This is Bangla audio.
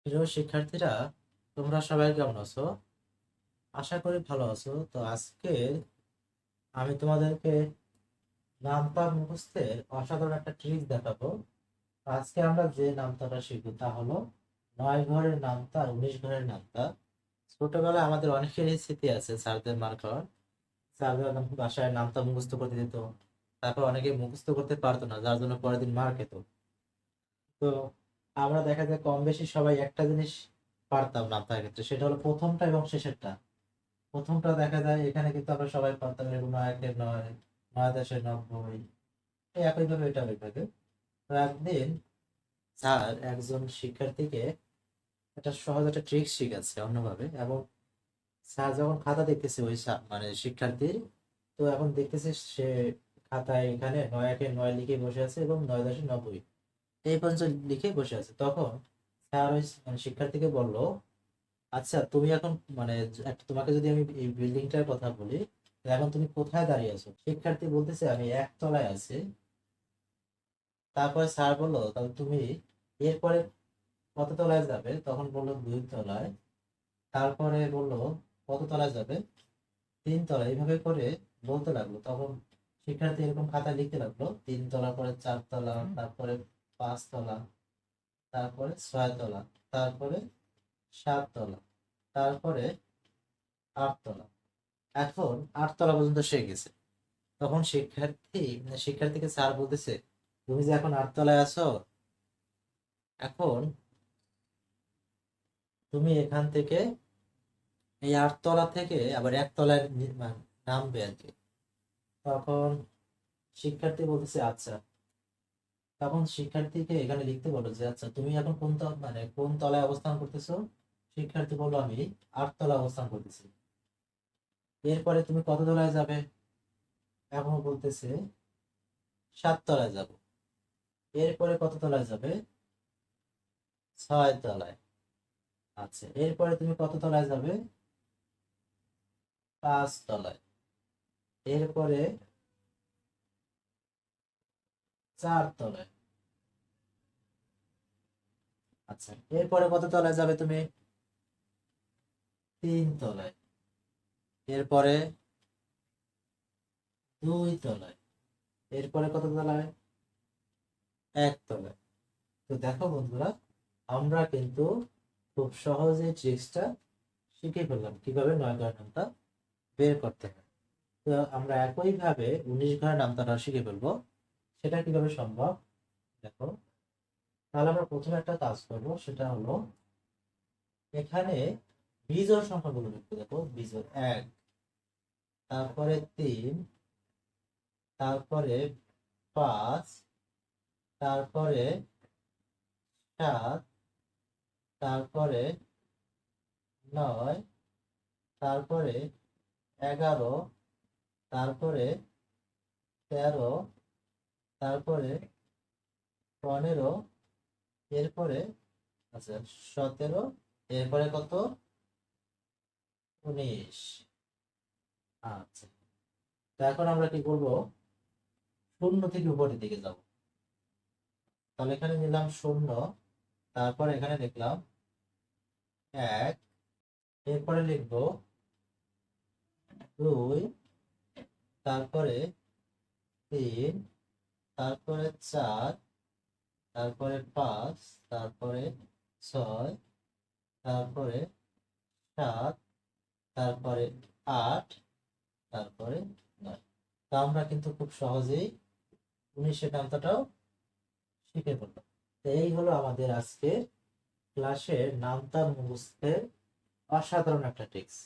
প্রিয় শিক্ষার্থীরা, তোমরা সবাই কেমন আছো? আশা করি ভালো আছো। তো আজকে আমি তোমাদেরকে নামতা মুখস্থের অসাধারণ একটা ট্রিক দেখাবো। আজকে আমরা যে নামতাটা শিখবো তা হলো 9 ঘরের নামতা আর 19 ঘরের নামতা। ছোটবেলায় আমাদের অনেকেরই স্মৃতি আছে স্যারদের মার খাওয়ার। স্যারদের বাসায় নামতা মুখস্থ করতে দিত, তারপর অনেকে মুখস্থ করতে পারতো না, যার জন্য পরের দিন মার খেত। তো আমরা দেখা যায় কম বেশি সবাই একটা জিনিস পারতাম নামতার ক্ষেত্রে, সেটা হলো প্রথমটা এবং শেষেরটা। প্রথমটা দেখা যায় এখানে কিন্তু আমরা সবাই পারতাম, এরকম 9 এর 9, 9 10 এর 90, এই একইভাবে এটা ওইভাবে। তো একদিন স্যার একজন শিক্ষার্থীকে একটা সহজ একটা ট্রিক শিখাচ্ছে অন্যভাবে, এবং স্যার যখন খাতা দেখতেছে ওই মানে শিক্ষার্থীর, তো এখন দেখতেছে সে খাতায় এখানে 9 একে 9 লিখে বসে আছে এবং 9 10 এ 90 এই পর্যন্ত লিখে বসে আছে। তখন স্যার ওই মানে শিক্ষার্থীকে বলল, আচ্ছা তুমি এখন মানে তোমাকে যদি আমি এই বিল্ডিংটার কথা বলি, তাহলে এখন তুমি কোথায় দাঁড়িয়ে আছো? শিক্ষার্থী বলতেছে আমি একতলায় আছি। তারপরে স্যার বললো তাহলে তুমি এরপরে কত তলায় যাবে? তখন বললো 2 তলায়। তারপরে বললো কত তলায় যাবে? 3 তলায়। এইভাবে করে বলতে লাগলো। তখন শিক্ষার্থী এরকম খাতায় লিখতে লাগলো, 3 তলা, পরে 4 তলা, তারপরে 5 তলা, তারপরে 6 তলা, তারপরে 7 তলা, তারপরে 8 তলা। এখন 8 তলা পর্যন্ত সে গেছে। তখন শিক্ষার্থীকে স্যার বলতেছে, তুমি যে এখন 8 তলায় আছো, এখন তুমি এখান থেকে এই 8 তলা থেকে আবার 1 তলায় নামবে আর কি। তখন শিক্ষার্থী বলতেছে আচ্ছা। তখন শিক্ষার্থীকে এখানে লিখতে বলো যে আচ্ছা তুমি এখন মানে কোন তলায় অবস্থান করতেছো? শিক্ষার্থী বললো আমি 8 তলায় অবস্থান করতেছি। এরপরে তুমি কত তলায় যাবে? এখন বলতেছে 7 তলায় যাব। এরপরে কত তলায় যাবে? 6 তলায়। আচ্ছা, এরপরে তুমি কত তলায় যাবে? 5 তলায়। এরপরে 4 তলায়। আচ্ছা, এরপরে কত তলায় যাবে তুমি? 3 তলায়। এরপরে 2 তলায়। এরপরে কত তলায়? 1 তলায়। তো দেখো বন্ধুরা, আমরা কিন্তু খুব সহজে ট্রিক্সটা শিখে ফেললাম কিভাবে 9 ঘরের নামটা বের করতে হয়। তো আমরা একইভাবে 19 ঘরের নামতাটা শিখে ফেলবো। সেটা কিভাবে সম্ভব দেখো। তাহলে আমরা প্রথমে একটা কাজ করব, সেটা হলো এখানে বিজোড় সংখ্যাগুলো লিখতে। দেখো বিজোড় 1, তারপরে 3, তারপরে 5, তারপরে 7, তারপরে 9, তারপরে 11, তারপরে 13, তারপরে 15, এরপরে আচ্ছা 17, এরপরে কত? 19। আচ্ছা, তো এখন আমরা কি করব? শূন্য থেকে উপরের দিকে যাব। তাহলে এখানে নিলাম শূন্য, তারপর এখানে লিখলাম 1, এরপরে লিখব 2, তারপরে 3, তারপরে 4, তারপরে 5, তারপরে 6, তারপরে 7, তারপরে 8, তারপরে 9। তা আমরা কিন্তু খুব সহজেই 19-এর নামতাটাও শিখে ফেললাম। তো এই হলো আমাদের আজকে ক্লাসের নামতা মুখস্থের অসাধারণ একটা টিপস।